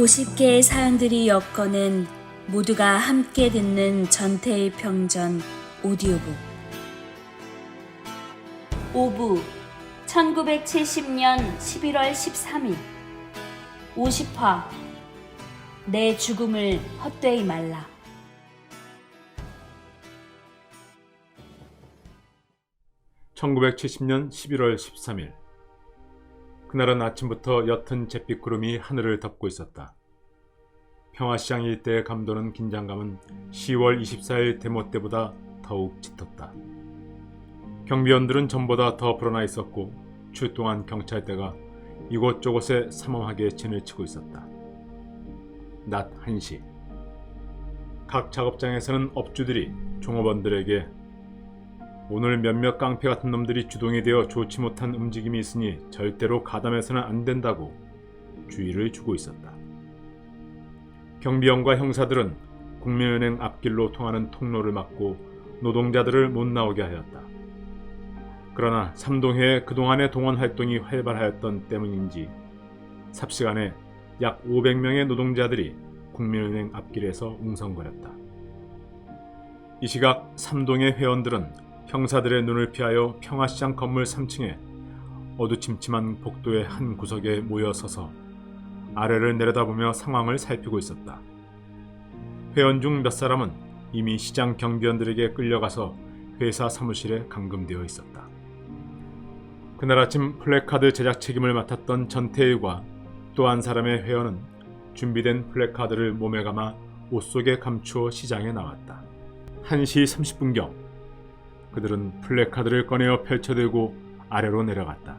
50개의 사연들이 엮어낸 모두가 함께 듣는 전태일 평전 오디오북 5부 1970년 11월 13일 50화 내 죽음을 헛되이 말라. (1970년 11월 13일) 그날은 아침부터 옅은 잿빛 구름이 하늘을 덮고 있었다. 평화시장 일대의 감도는 긴장감은 10월 24일 데모 때보다 더욱 짙었다. 경비원들은 전보다 더 불어나 있었고 출동한 경찰대가 이곳저곳에 삼엄하게 진을 치고 있었다. 낮 1시 각 작업장에서는 업주들이 종업원들에게 오늘 몇몇 깡패 같은 놈들이 주동이 되어 좋지 못한 움직임이 있으니 절대로 가담해서는 안 된다고 주의를 주고 있었다. 경비원과 형사들은 국민은행 앞길로 통하는 통로를 막고 노동자들을 못 나오게 하였다. 그러나 삼동회의 그동안의 동원 활동이 활발하였던 때문인지 삽시간에 약 500명의 노동자들이 국민은행 앞길에서 웅성거렸다. 이 시각 삼동의 회원들은 형사들의 눈을 피하여 평화시장 건물 3층에 어두침침한 복도의 한 구석에 모여 서서 아래를 내려다보며 상황을 살피고 있었다. 회원 중 몇 사람은 이미 시장 경비원들에게 끌려가서 회사 사무실에 감금되어 있었다. 그날 아침 플래카드 제작 책임을 맡았던 전태일과 또 한 사람의 회원은 준비된 플래카드를 몸에 감아 옷 속에 감추어 시장에 나왔다. 1시 30분경 그들은 플래카드를 꺼내어 펼쳐들고 아래로 내려갔다.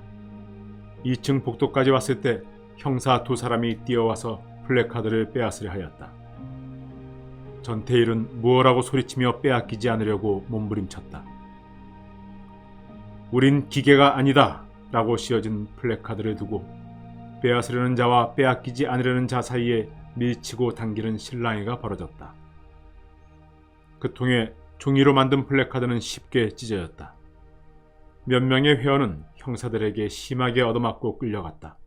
2층 복도까지 왔을 때 형사 2사람이 뛰어와서 플래카드를 빼앗으려 하였다. 전태일은 무엇라고 소리치며 빼앗기지 않으려고 몸부림쳤다. 우린 기계가 아니다 라고 씌어진 플래카드를 두고 빼앗으려는 자와 빼앗기지 않으려는 자 사이에 밀치고 당기는 실랑이가 벌어졌다. 그 통에 종이로 만든 플래카드는 쉽게 찢어졌다. 몇 명의 회원은 형사들에게 심하게 얻어맞고 끌려갔다.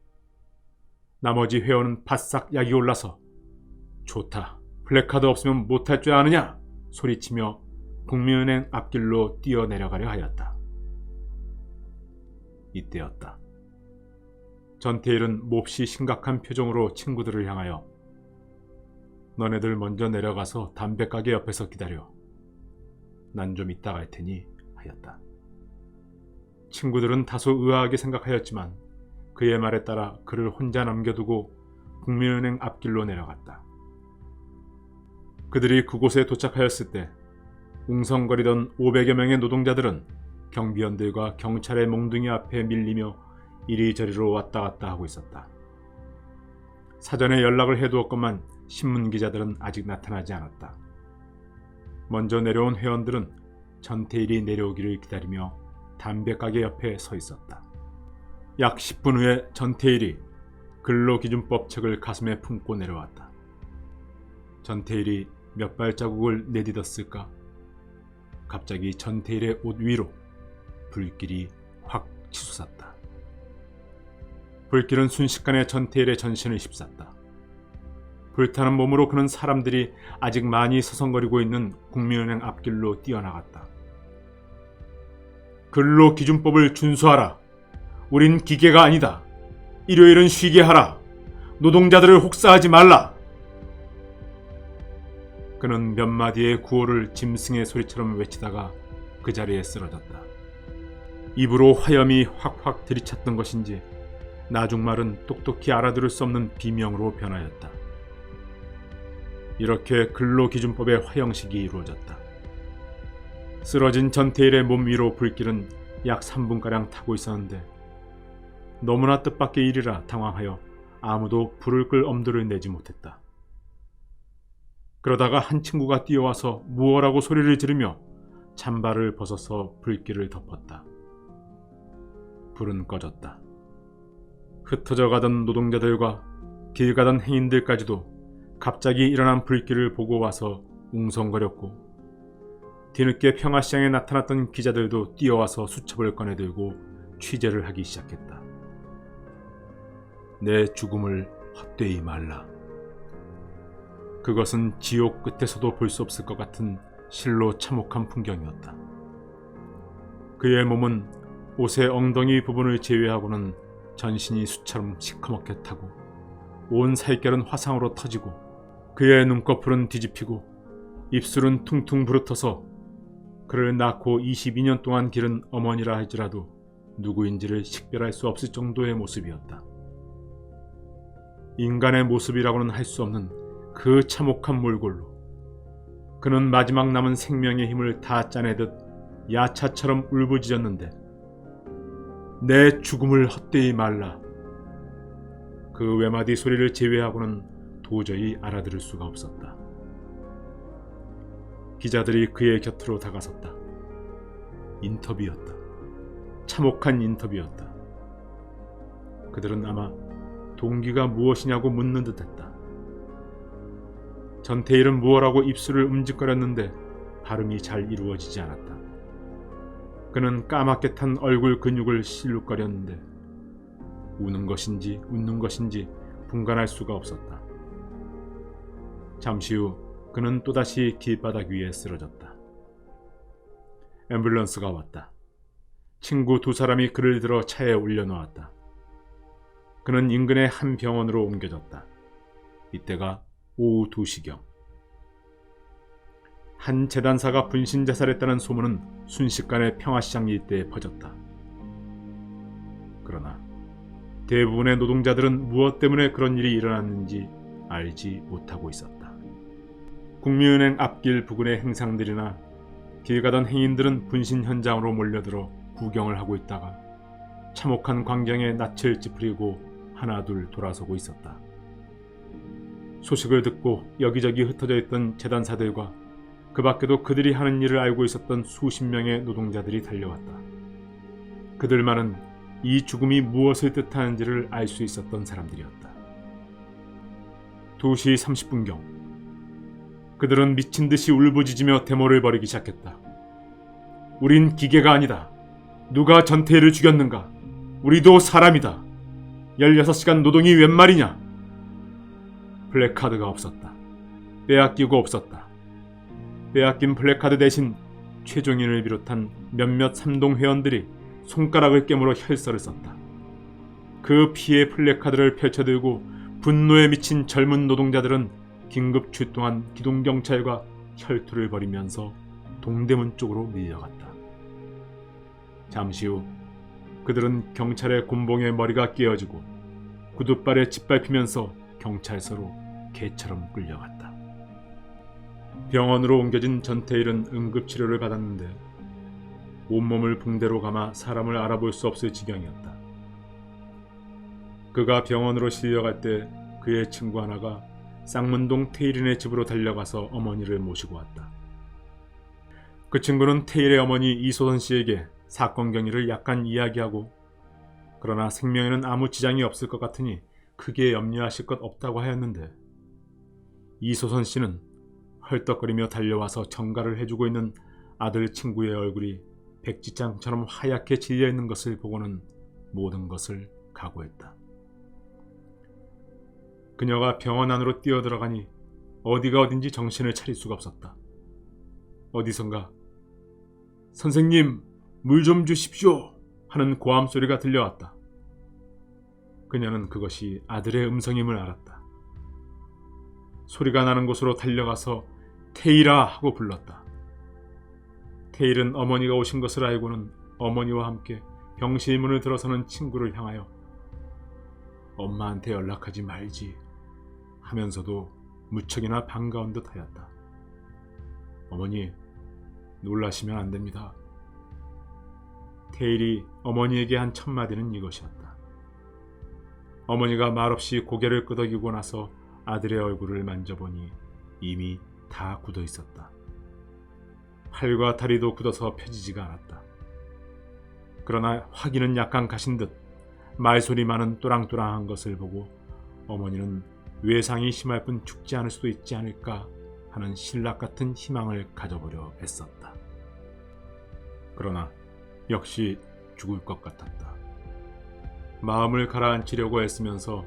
나머지 회원은 바싹 약이 올라서 좋다, 플래카드 없으면 못할 줄 아느냐 소리치며 국민은행 앞길로 뛰어내려가려 하였다. 이때였다. 전태일은 몹시 심각한 표정으로 친구들을 향하여 너네들 먼저 내려가서 담배가게 옆에서 기다려. 난 좀 이따 갈 테니 하였다. 친구들은 다소 의아하게 생각하였지만 그의 말에 따라 그를 혼자 남겨두고 국민은행 앞길로 내려갔다. 그들이 그곳에 도착하였을 때 웅성거리던 500여 명의 노동자들은 경비원들과 경찰의 몽둥이 앞에 밀리며 이리저리로 왔다 갔다 하고 있었다. 사전에 연락을 해두었건만 신문기자들은 아직 나타나지 않았다. 먼저 내려온 회원들은 전태일이 내려오기를 기다리며 담배가게 옆에 서 있었다. 약 10분 후에 전태일이 근로기준법 책을 가슴에 품고 내려왔다. 전태일이 몇 발자국을 내딛었을까? 갑자기 전태일의 옷 위로 불길이 확 치솟았다. 불길은 순식간에 전태일의 전신을 휩쌌다. 불타는 몸으로 그는 사람들이 아직 많이 서성거리고 있는 국민은행 앞길로 뛰어나갔다. 근로기준법을 준수하라. 우린 기계가 아니다. 일요일은 쉬게 하라. 노동자들을 혹사하지 말라. 그는 몇 마디의 구호를 짐승의 소리처럼 외치다가 그 자리에 쓰러졌다. 입으로 화염이 확확 들이찼던 것인지 나중말은 똑똑히 알아들을 수 없는 비명으로 변하였다. 이렇게 근로기준법의 화형식이 이루어졌다. 쓰러진 전태일의 몸 위로 불길은 약 3분가량 타고 있었는데 너무나 뜻밖의 일이라 당황하여 아무도 불을 끌 엄두를 내지 못했다. 그러다가 한 친구가 뛰어와서 무엇라고 소리를 지르며 잠바를 벗어서 불길을 덮었다. 불은 꺼졌다. 흩어져 가던 노동자들과 길 가던 행인들까지도 갑자기 일어난 불길을 보고 와서 웅성거렸고 뒤늦게 평화시장에 나타났던 기자들도 뛰어와서 수첩을 꺼내들고 취재를 하기 시작했다. 내 죽음을 헛되이 말라. 그것은 지옥 끝에서도 볼 수 없을 것 같은 실로 참혹한 풍경이었다. 그의 몸은 옷의 엉덩이 부분을 제외하고는 전신이 수처럼 시커멓게 타고 온 살결은 화상으로 터지고 그의 눈꺼풀은 뒤집히고 입술은 퉁퉁 부르터서 그를 낳고 22년 동안 기른 어머니라 할지라도 누구인지를 식별할 수 없을 정도의 모습이었다. 인간의 모습이라고는 할 수 없는 그 참혹한 몰골로 그는 마지막 남은 생명의 힘을 다 짜내듯 야차처럼 울부짖었는데 내 죽음을 헛되이 말라. 그 외마디 소리를 제외하고는 도저히 알아들을 수가 없었다. 기자들이 그의 곁으로 다가섰다. 인터뷰였다. 참혹한 인터뷰였다. 그들은 아마 동기가 무엇이냐고 묻는 듯했다. 전태일은 무엇라고 입술을 움직거렸는데 발음이 잘 이루어지지 않았다. 그는 까맣게 탄 얼굴 근육을 실룩거렸는데 우는 것인지 웃는 것인지 분간할 수가 없었다. 잠시 후 그는 또다시 길바닥 위에 쓰러졌다. 앰뷸런스가 왔다. 친구 두 사람이 그를 들어 차에 올려놓았다. 그는 인근의 한 병원으로 옮겨졌다. 이때가 오후 2시경. 한 재단사가 분신 자살했다는 소문은 순식간에 평화시장 일대에 퍼졌다. 그러나 대부분의 노동자들은 무엇 때문에 그런 일이 일어났는지 알지 못하고 있었다. 국민은행 앞길 부근의 행상들이나 길 가던 행인들은 분신 현장으로 몰려들어 구경을 하고 있다가 참혹한 광경에 낯을 찌푸리고 하나둘 돌아서고 있었다. 소식을 듣고 여기저기 흩어져 있던 재단사들과 그 밖에도 그들이 하는 일을 알고 있었던 수십 명의 노동자들이 달려왔다. 그들만은 이 죽음이 무엇을 뜻하는지를 알 수 있었던 사람들이었다. 2시 30분경 그들은 미친 듯이 울부짖으며 데모를 벌이기 시작했다. 우린 기계가 아니다. 누가 전태일을 죽였는가? 우리도 사람이다. 16시간 노동이 웬 말이냐? 플래카드가 없었다. 빼앗기고 없었다. 빼앗긴 플래카드 대신 최종인을 비롯한 몇몇 삼동 회원들이 손가락을 깨물어 혈서를 썼다. 그 피해 플래카드를 펼쳐들고 분노에 미친 젊은 노동자들은 긴급 출동한 기동경찰과 혈투를 벌이면서 동대문 쪽으로 밀려갔다. 잠시 후 그들은 경찰의 곤봉에 머리가 끼어지고 구둣발에 짓밟히면서 경찰서로 개처럼 끌려갔다. 병원으로 옮겨진 전태일은 응급치료를 받았는데 온몸을 붕대로 감아 사람을 알아볼 수 없을 지경이었다. 그가 병원으로 실려갈 때 그의 친구 하나가 쌍문동 태일인의 집으로 달려가서 어머니를 모시고 왔다. 그 친구는 태일의 어머니 이소선 씨에게 사건 경위를 약간 이야기하고 그러나 생명에는 아무 지장이 없을 것 같으니 크게 염려하실 것 없다고 하였는데 이소선 씨는 헐떡거리며 달려와서 전가를 해주고 있는 아들 친구의 얼굴이 백지장처럼 하얗게 질려있는 것을 보고는 모든 것을 각오했다. 그녀가 병원 안으로 뛰어들어가니 어디가 어딘지 정신을 차릴 수가 없었다. 어디선가 선생님 물 좀 주십시오 하는 고함 소리가 들려왔다. 그녀는 그것이 아들의 음성임을 알았다. 소리가 나는 곳으로 달려가서 태일아 하고 불렀다. 태일은 어머니가 오신 것을 알고는 어머니와 함께 병실 문을 들어서는 친구를 향하여 엄마한테 연락하지 말지 하면서도 무척이나 반가운 듯 하였다. 어머니, 놀라시면 안 됩니다. 태일이 어머니에게 한 첫 마디는 이것이었다. 어머니가 말없이 고개를 끄덕이고 나서 아들의 얼굴을 만져보니 이미 다 굳어 있었다. 팔과 다리도 굳어서 펴지지가 않았다. 그러나 화기는 약간 가신 듯 말소리만은 또랑또랑한 것을 보고 어머니는 외상이 심할 뿐 죽지 않을 수도 있지 않을까 하는 신락 같은 희망을 가져보려 애썼다. 그러나 역시 죽을 것 같았다. 마음을 가라앉히려고 애쓰면서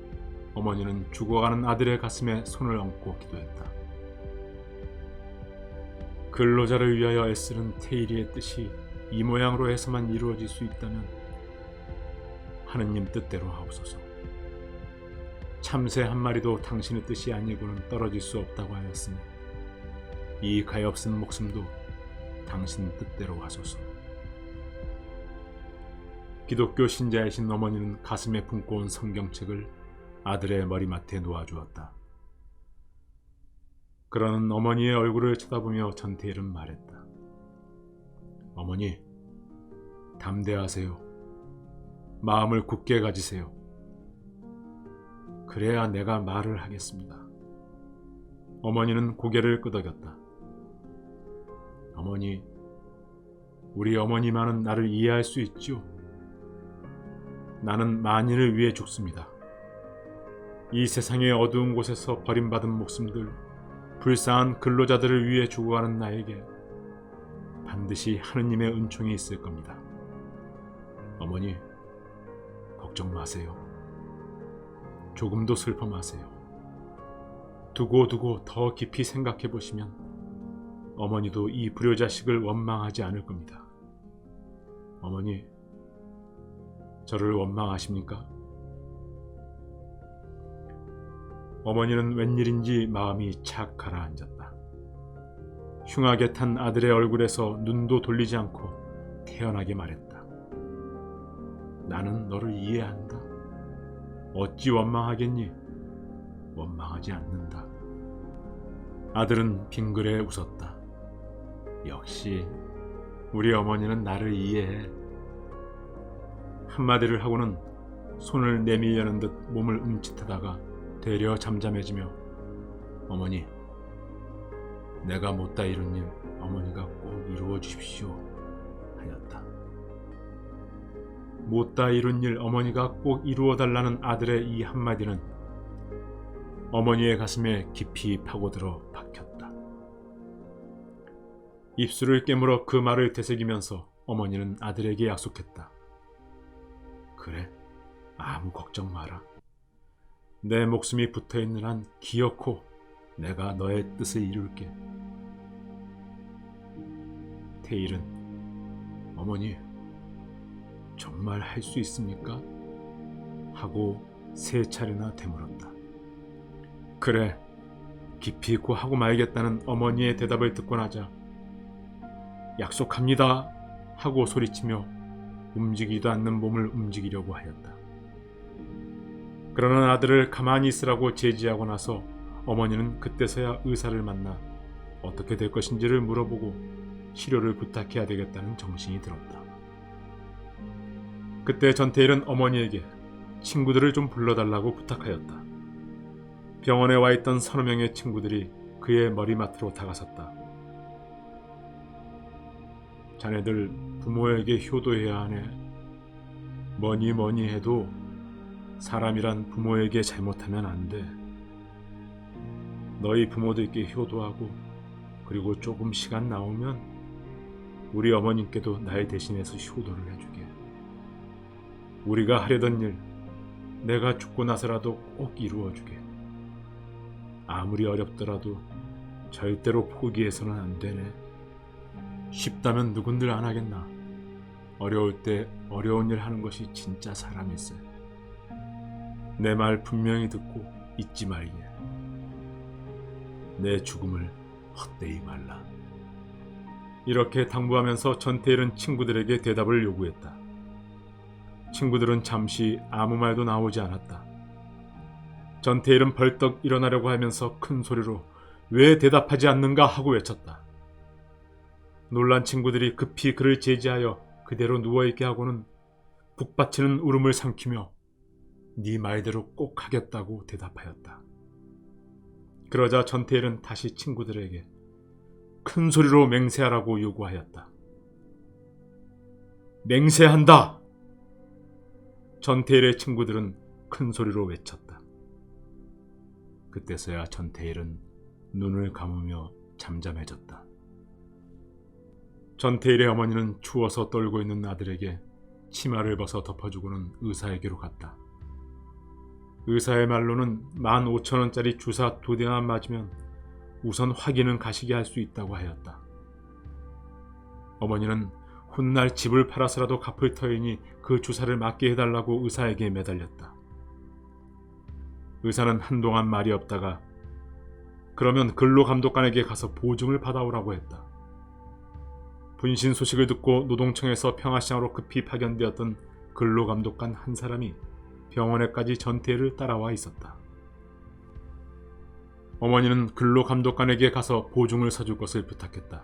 어머니는 죽어가는 아들의 가슴에 손을 얹고 기도했다. 근로자를 위하여 애쓰는 테일리의 뜻이 이 모양으로 해서만 이루어질 수 있다면 하느님 뜻대로 하옵소서. 참새 한 마리도 당신의 뜻이 아니고는 떨어질 수 없다고 하였으니 이 가엾은 목숨도 당신 뜻대로 하소서. 기독교 신자이신 어머니는 가슴에 품고 온 성경책을 아들의 머리맡에 놓아주었다. 그러는 어머니의 얼굴을 쳐다보며 전태일은 말했다. 어머니, 담대하세요. 마음을 굳게 가지세요. 그래야 내가 말을 하겠습니다. 어머니는 고개를 끄덕였다. 어머니, 우리 어머니만은 나를 이해할 수 있죠? 나는 만인을 위해 죽습니다. 이 세상의 어두운 곳에서 버림받은 목숨들, 불쌍한 근로자들을 위해 죽어가는 나에게 반드시 하느님의 은총이 있을 겁니다. 어머니, 걱정 마세요. 조금도 슬퍼 마세요. 두고 더 깊이 생각해 보시면 어머니도 이 불효자식을 원망하지 않을 겁니다. 어머니, 저를 원망하십니까? 어머니는 웬일인지 마음이 착 가라앉았다. 흉하게 탄 아들의 얼굴에서 눈도 돌리지 않고 태연하게 말했다. 나는 너를 이해한다. 어찌 원망하겠니? 원망하지 않는다. 아들은 빙그레 웃었다. 역시 우리 어머니는 나를 이해해. 한마디를 하고는 손을 내밀려는 듯 몸을 움찔하다가 되려 잠잠해지며 어머니, 내가 못다 이룬 일 어머니가 꼭 이루어 주십시오 하였다. 못다 이룬 일 어머니가 꼭 이루어 달라는 아들의 이 한마디는 어머니의 가슴에 깊이 파고들어 박혔다. 입술을 깨물어 그 말을 되새기면서 어머니는 아들에게 약속했다. 그래, 아무 걱정 마라. 내 목숨이 붙어있는 한 기어코 내가 너의 뜻을 이룰게. 테일은 어머니, 정말 할 수 있습니까? 하고 세 차례나 되물었다. 그래, 기필코 하고 말겠다는 어머니의 대답을 듣고 나자 약속합니다 하고 소리치며 움직이지도 않는 몸을 움직이려고 하였다. 그러는 아들을 가만히 있으라고 제지하고 나서 어머니는 그때서야 의사를 만나 어떻게 될 것인지를 물어보고 치료를 부탁해야 되겠다는 정신이 들었다. 그때 전태일은 어머니에게 친구들을 좀 불러달라고 부탁하였다. 병원에 와 있던 서너 명의 친구들이 그의 머리맡으로 다가섰다. 자네들 부모에게 효도해야 하네. 뭐니 해도 사람이란 부모에게 잘못하면 안 돼. 너희 부모들께 효도하고 그리고 조금 시간 나오면 우리 어머님께도 날 대신해서 효도를 해주게. 우리가 하려던 일 내가 죽고 나서라도 꼭 이루어주게. 아무리 어렵더라도 절대로 포기해서는 안 되네. 쉽다면 누군들 안 하겠나. 어려울 때 어려운 일 하는 것이 진짜 사람일세. 내 말 분명히 듣고 잊지 말게. 내 죽음을 헛되이 말라. 이렇게 당부하면서 전태일은 친구들에게 대답을 요구했다. 친구들은 잠시 아무 말도 나오지 않았다. 전태일은 벌떡 일어나려고 하면서 큰 소리로 왜 대답하지 않는가 하고 외쳤다. 놀란 친구들이 급히 그를 제지하여 그대로 누워있게 하고는 북받치는 울음을 삼키며 네 말대로 꼭 하겠다고 대답하였다. 그러자 전태일은 다시 친구들에게 큰 소리로 맹세하라고 요구하였다. 맹세한다! 전태일의 친구들은 큰 소리로 외쳤다. 그때서야 전태일은 눈을 감으며 잠잠해졌다. 전태일의 어머니는 추워서 떨고 있는 아들에게 치마를 벗어 덮어주고는 의사에게로 갔다. 의사의 말로는 15,000원짜리 주사 2대만 맞으면 우선 확인은 가시게 할 수 있다고 하였다. 어머니는 훗날 집을 팔아서라도 갚을 터이니 그 주사를 맞게 해달라고 의사에게 매달렸다. 의사는 한동안 말이 없다가 그러면 근로감독관에게 가서 보증을 받아오라고 했다. 분신 소식을 듣고 노동청에서 평화시장으로 급히 파견되었던 근로감독관 한 사람이 병원에까지 전태일을 따라와 있었다. 어머니는 근로감독관에게 가서 보증을 서줄 것을 부탁했다.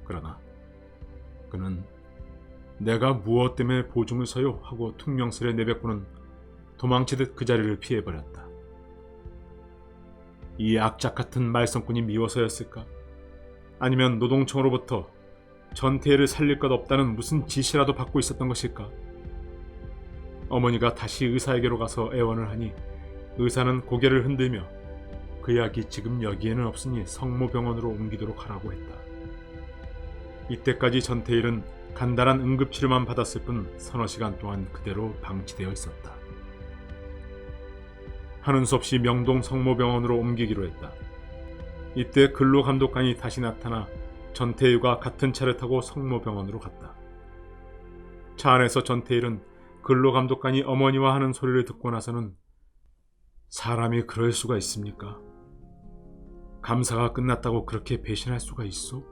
그러나 그는 내가 무엇 때문에 보증을 서요? 하고 퉁명스레 내뱉고는 도망치듯 그 자리를 피해버렸다. 이 악착 같은 말썽꾼이 미워서였을까? 아니면 노동청으로부터 전태일을 살릴 것 없다는 무슨 지시라도 받고 있었던 것일까? 어머니가 다시 의사에게로 가서 애원을 하니 의사는 고개를 흔들며 그 약이 지금 여기에는 없으니 성모병원으로 옮기도록 하라고 했다. 이때까지 전태일은 간단한 응급치료만 받았을 뿐 서너 시간 동안 그대로 방치되어 있었다. 하는 수 없이 명동 성모병원으로 옮기기로 했다. 이때 근로감독관이 다시 나타나 전태일과 같은 차를 타고 성모병원으로 갔다. 차 안에서 전태일은 근로감독관이 어머니와 하는 소리를 듣고 나서는 사람이 그럴 수가 있습니까? 감사가 끝났다고 그렇게 배신할 수가 있어?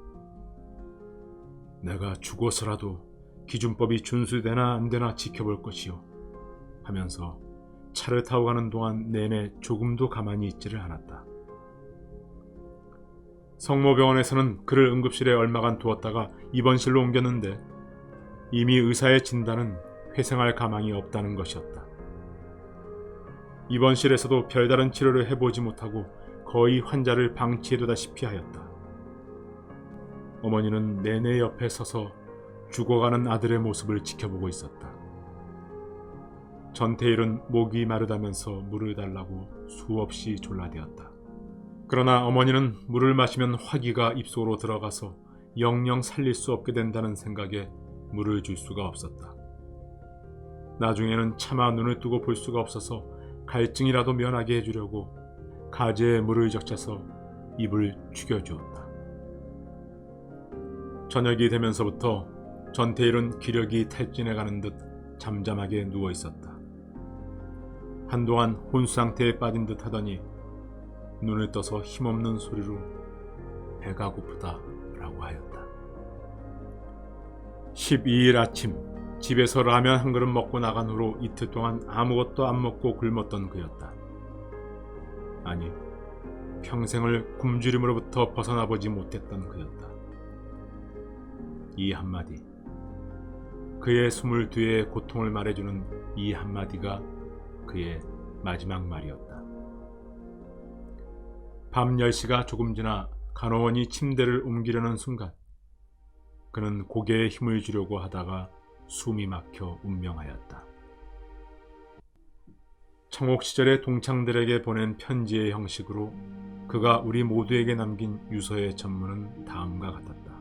내가 죽어서라도 기준법이 준수되나 안 되나 지켜볼 것이요 하면서 차를 타고 가는 동안 내내 조금도 가만히 있지를 않았다. 성모병원에서는 그를 응급실에 얼마간 두었다가 입원실로 옮겼는데 이미 의사의 진단은 회생할 가망이 없다는 것이었다. 입원실에서도 별다른 치료를 해보지 못하고 거의 환자를 방치해두다시피 하였다. 어머니는 내내 옆에 서서 죽어가는 아들의 모습을 지켜보고 있었다. 전태일은 목이 마르다면서 물을 달라고 수없이 졸라대었다. 그러나 어머니는 물을 마시면 화기가 입속으로 들어가서 영영 살릴 수 없게 된다는 생각에 물을 줄 수가 없었다. 나중에는 차마 눈을 뜨고 볼 수가 없어서 갈증이라도 면하게 해주려고 가재에 물을 적셔서 입을 죽여주었다. 저녁이 되면서부터 전태일은 기력이 탈진해가는 듯 잠잠하게 누워 있었다. 한동안 혼수상태에 빠진 듯 하더니 눈을 떠서 힘없는 소리로 배가 고프다 라고 하였다. 12일 아침 집에서 라면 한 그릇 먹고 나간 후로 이틀 동안 아무것도 안 먹고 굶었던 그였다. 아니, 평생을 굶주림으로부터 벗어나보지 못했던 그였다. 이 한마디, 그의 22회의 고통을 말해주는 이 한마디가 그의 마지막 말이었다. 밤 10시가 조금 지나 간호원이 침대를 옮기려는 순간 그는 고개에 힘을 주려고 하다가 숨이 막혀 운명하였다. 청옥 시절의 동창들에게 보낸 편지의 형식으로 그가 우리 모두에게 남긴 유서의 전문은 다음과 같았다.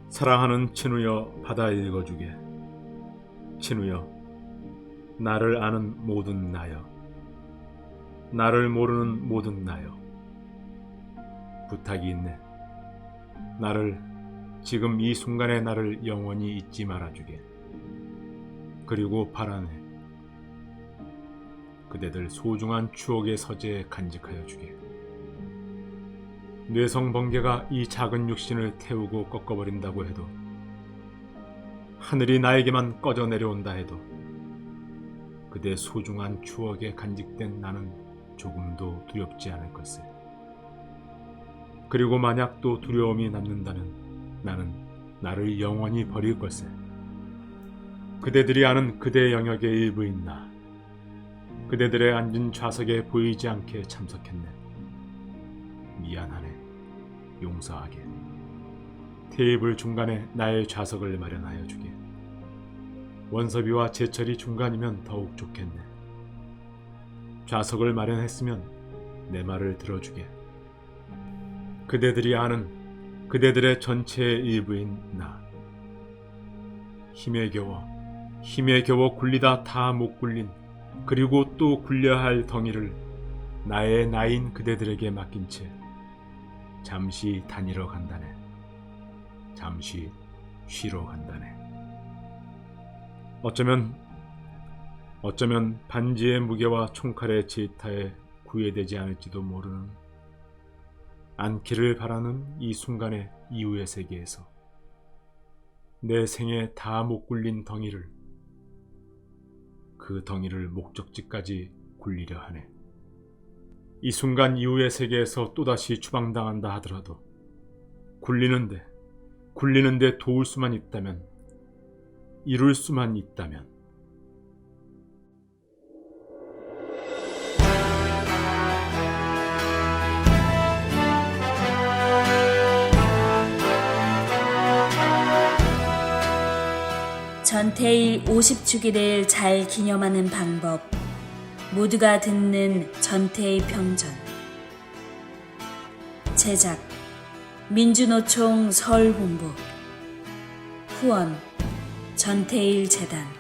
사랑하는 친우여, 받아 읽어주게. 친우여, 나를 아는 모든 나여, 나를 모르는 모든 나여, 부탁이 있네. 나를, 지금 이 순간의 나를 영원히 잊지 말아주게. 그리고 바라네. 그대들 소중한 추억의 서재에 간직하여 주게. 뇌성 번개가 이 작은 육신을 태우고 꺾어버린다고 해도, 하늘이 나에게만 꺼져 내려온다 해도 그대 소중한 추억에 간직된 나는 조금도 두렵지 않을 것을. 그리고 만약 또 두려움이 남는다면 나는 나를 영원히 버릴 것을. 그대들이 아는 그대 영역의 일부인 나, 그대들의 앉은 좌석에 보이지 않게 참석했네. 미안하네. 용서하게. 테이블 중간에 나의 좌석을 마련하여 주게. 원섭이와 제철이 중간이면 더욱 좋겠네. 좌석을 마련했으면 내 말을 들어주게. 그대들이 아는 그대들의 전체의 일부인 나. 힘에 겨워 굴리다 다 못 굴린, 그리고 또 굴려야 할 덩이를 나의 나인 그대들에게 맡긴 채 잠시 다니러 간다네. 잠시 쉬러 간다네. 어쩌면 반지의 무게와 총칼의 질타에 구애되지 않을지도 모르는, 않기를 바라는 이 순간의 이후의 세계에서 내 생에 다 못 굴린 덩이를, 그 덩이를 목적지까지 굴리려 하네. 이 순간 이후의 세계에서 또다시 추방당한다 하더라도 굴리는데 도울 수만 있다면, 이룰 수만 있다면. 전태일 50주기를 잘 기념하는 방법. 모두가 듣는 전태일 평전. 제작 민주노총 서울본부. 후원 전태일 재단.